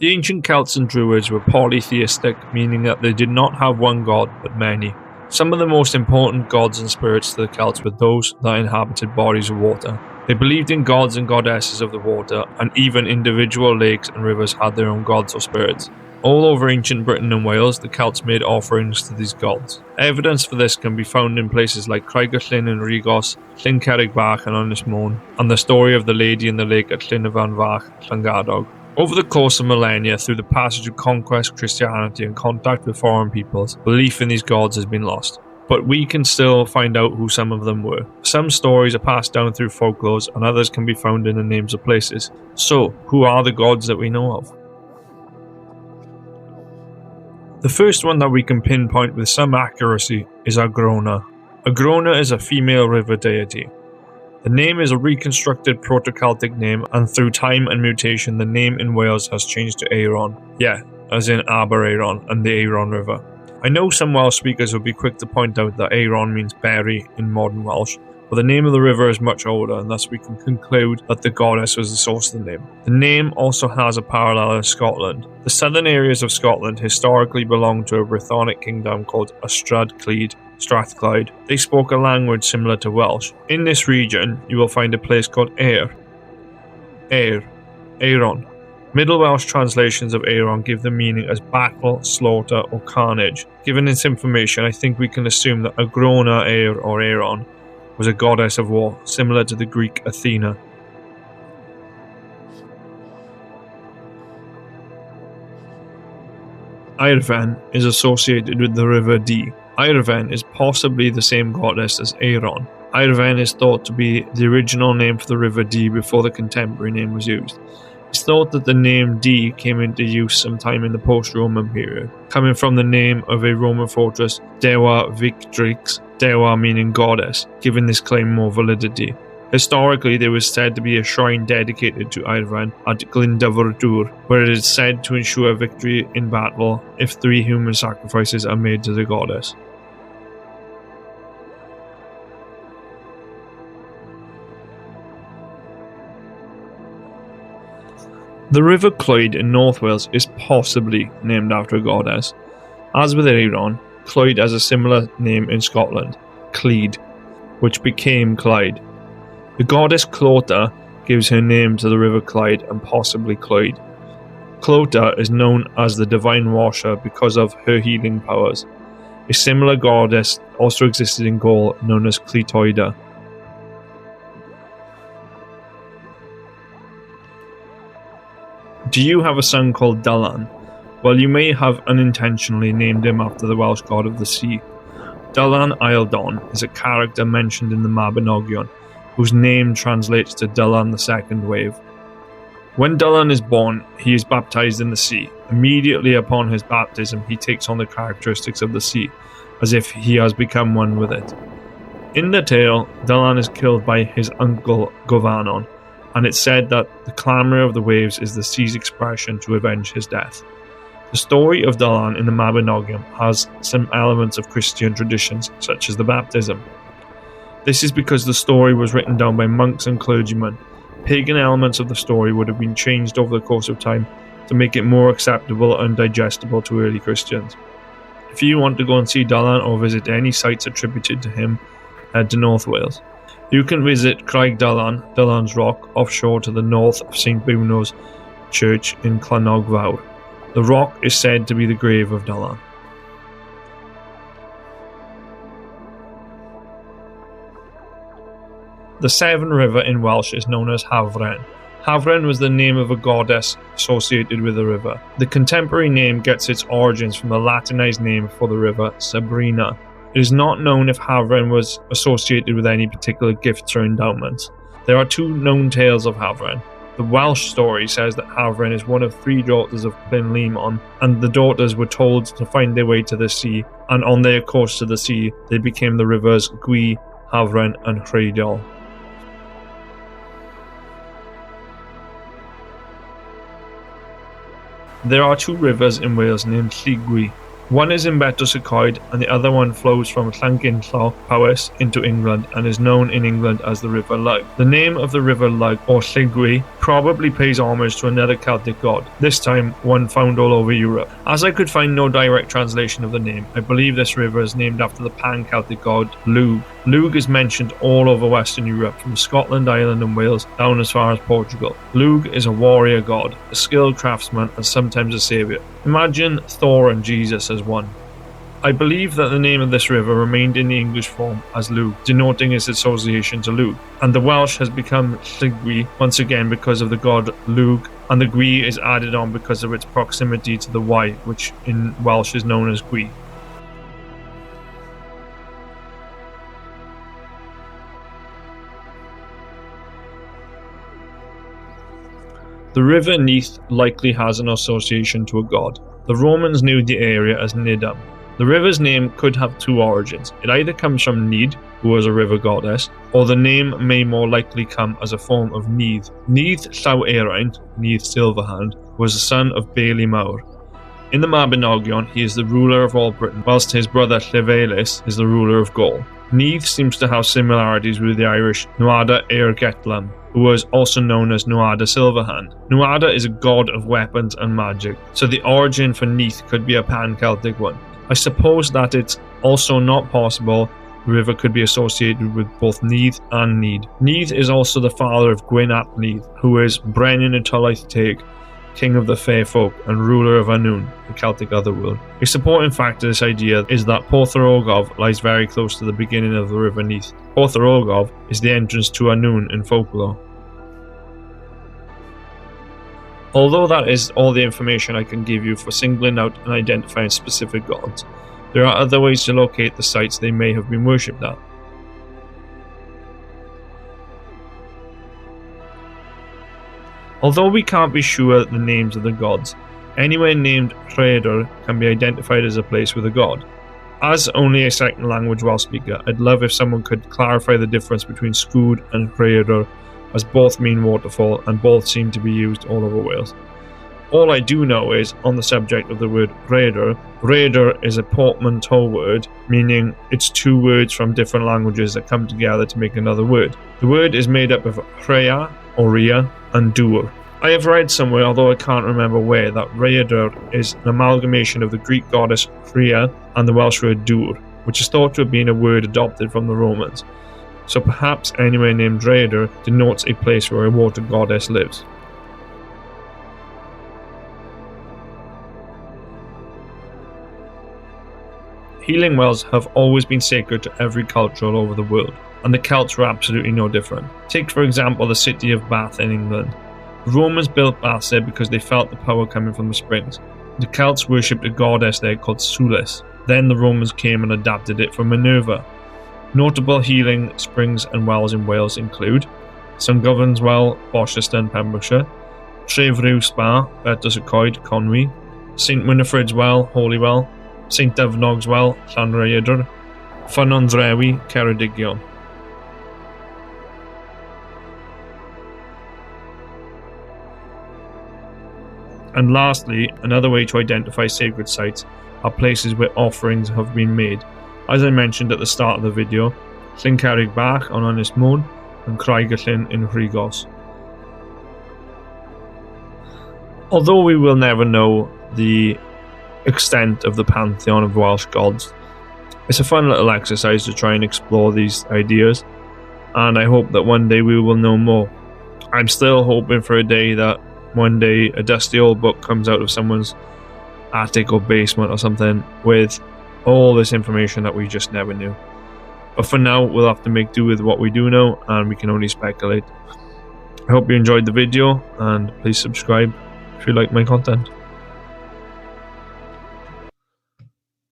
The ancient Celts and Druids were polytheistic, meaning that they did not have one god but many. Some of the most important gods and spirits to the Celts were those that inhabited bodies of water. They believed in gods and goddesses of the water, and even individual lakes and rivers had their own gods or spirits. All over ancient Britain and Wales, the Celts made offerings to these gods. Evidence for this can be found in places like Craigellyn in Regos, Llyn Cerrig Bach and Ynys Môn, and the story of the Lady in the Lake at Llyn y Fan Fach, Llangadog. Over the course of millennia, through the passage of conquest, Christianity, and contact with foreign peoples, belief in these gods has been lost. But we can still find out who some of them were. Some stories are passed down through folklores, and others can be found in the names of places. So, who are the gods that we know of? The first one that we can pinpoint with some accuracy is Agrona. Agrona is a female river deity. The name is a reconstructed Proto-Celtic name, and through time and mutation, the name in Wales has changed to Aeron. Yeah, as in Aber Aeron and the Aeron River. I know some Welsh speakers would be quick to point out that Aeron means berry in modern Welsh, but the name of the river is much older, and thus we can conclude that the goddess was the source of the name. The name also has a parallel in Scotland. The southern areas of Scotland historically belonged to a Brythonic kingdom called Strathclyde. They spoke a language similar to Welsh. In this region, you will find a place called Aeron. Middle Welsh translations of Aeron give the meaning as battle, slaughter, or carnage. Given this information, I think we can assume that Agrona Aer or Aeron was a goddess of war, similar to the Greek Athena. Aerfen is associated with the River Dee. Aerfen is possibly the same goddess as Aeron. Aerfen is thought to be the original name for the River Dee before the contemporary name was used. It's thought that the name Dee came into use sometime in the post-Roman period, coming from the name of a Roman fortress, Dewa Victrix, Dewa meaning goddess, giving this claim more validity. Historically, there was said to be a shrine dedicated to Aerfen at Glyndwrdwr, where it is said to ensure victory in battle if 3 human sacrifices are made to the goddess. The River Clwyd in North Wales is possibly named after a goddess. As with Aeron, Clwyd has a similar name in Scotland, Clyd, which became Clyde. The goddess Clota gives her name to the River Clyde and possibly Clwyd. Clota is known as the Divine Washer because of her healing powers. A similar goddess also existed in Gaul known as Cletoida. Do you have a son called Dylan? Well, you may have unintentionally named him after the Welsh god of the sea. Dylan Eildon is a character mentioned in the Mabinogion, whose name translates to Dylan the Second Wave. When Dylan is born, he is baptized in the sea. Immediately upon his baptism, he takes on the characteristics of the sea, as if he has become one with it. In the tale, Dylan is killed by his uncle Govanon, and it's said that the clamour of the waves is the sea's expression to avenge his death. The story of Dylan in the Mabinogion has some elements of Christian traditions, such as the baptism. This is because the story was written down by monks and clergymen. Pagan elements of the story would have been changed over the course of time to make it more acceptable and digestible to early Christians. If you want to go and see Dylan or visit any sites attributed to him, head to North Wales. You can visit Craig Dylan, Dylan's Rock, offshore to the north of St Bruno's Church in Llanog Fawr. The rock is said to be the grave of Dylan. The Severn River in Welsh is known as Hafren. Hafren was the name of a goddess associated with the river. The contemporary name gets its origins from the Latinized name for the river, Sabrina. It is not known if Hafren was associated with any particular gifts or endowments. There are 2 known tales of Hafren. The Welsh story says that Hafren is one of 3 daughters of Plynlimon, and the daughters were told to find their way to the sea, and on their course to the sea, they became the rivers Gwy, Hafren, and Rhydol. There are 2 rivers in Wales named Llygwy. One is in Betws and the other one flows from Llanginllaw, Powys into England and is known in England as the River Lug. The name of the River Lug, or Llygwy, probably pays homage to another Celtic god, this time one found all over Europe. As I could find no direct translation of the name, I believe this river is named after the pan-Celtic god Lugh. Lugh is mentioned all over Western Europe, from Scotland, Ireland and Wales down as far as Portugal. Lugh is a warrior god, a skilled craftsman and sometimes a saviour. Imagine Thor and Jesus as one. I believe that the name of this river remained in the English form as Lugh, denoting its association to Lugh, and the Welsh has become Llygwy once again because of the god Lugh, and the gwy is added on because of its proximity to the y, which in Welsh is known as gwy. The river Neath likely has an association to a god. The Romans knew the area as Rydym. The river's name could have two origins. It either comes from Nid, who was a river goddess, or the name may more likely come as a form of Neath. Neath Llaw Erain, Neath Silverhand, was the son of Bailey Mawr. In the Mabinogion, he is the ruler of all Britain, whilst his brother Llefelys is the ruler of Gaul. Neath seems to have similarities with the Irish Nuada Eirgetlam, who was also known as Nuada Silverhand. Nuada is a god of weapons and magic, so the origin for Neath could be a pan-Celtic one. I suppose that it's also not possible the river could be associated with both Neath and Need. Neath is also the father of Gwyn ap Neath, who is Brenin y Tolaeth Teg, king of the fair folk and ruler of Annwn, the Celtic otherworld. A supporting factor to this idea is that Porthorogov lies very close to the beginning of the river Neath. Porthorogov is the entrance to Annwn in folklore. Although that is all the information I can give you for singling out and identifying specific gods, there are other ways to locate the sites they may have been worshipped at. Although we can't be sure the names of the gods, anywhere named Rydym can be identified as a place with a god. As only a second language Welsh speaker, I'd love if someone could clarify the difference between Sgwd and Rydym, as both mean waterfall and both seem to be used all over Wales. All I do know is, on the subject of the word Rydym, Rydym is a portmanteau word, meaning it's two words from different languages that come together to make another word. The word is made up of Rhea, or Rhea, and Dŵr. I have read somewhere, although I can't remember where, that Rydym is an amalgamation of the Greek goddess Rhea and the Welsh word Dŵr, which is thought to have been a word adopted from the Romans. So perhaps anywhere named Rydym denotes a place where a water goddess lives. Healing wells have always been sacred to every culture all over the world, and the Celts were absolutely no different. Take for example the city of Bath in England. The Romans built baths there because they felt the power coming from the springs. The Celts worshipped a goddess there called Sulis. Then the Romans came and adapted it for Minerva. Notable healing springs and wells in Wales include St Govan's Well, Bosheston, Pembrokeshire, Trefrw Spa, Betws Conwy, St Winifred's Well, Holywell, St Dyfnog's Well, Llanrhaeadr, Ffynnon Drewi, Ceredigion. And lastly, another way to identify sacred sites are places where offerings have been made. As I mentioned at the start of the video, Llyn Cerrig Bach on Ynys Môn and Craig y Llyn in Rhugos. Although we will never know the extent of the pantheon of Welsh gods, it's a fun little exercise to try and explore these ideas, and I hope that one day we will know more. I'm still hoping for a day that one day a dusty old book comes out of someone's attic or basement or something with all this information that we just never knew. But for now, we'll have to make do with what we do know, and we can only speculate. I hope you enjoyed the video, and please subscribe if you like my content.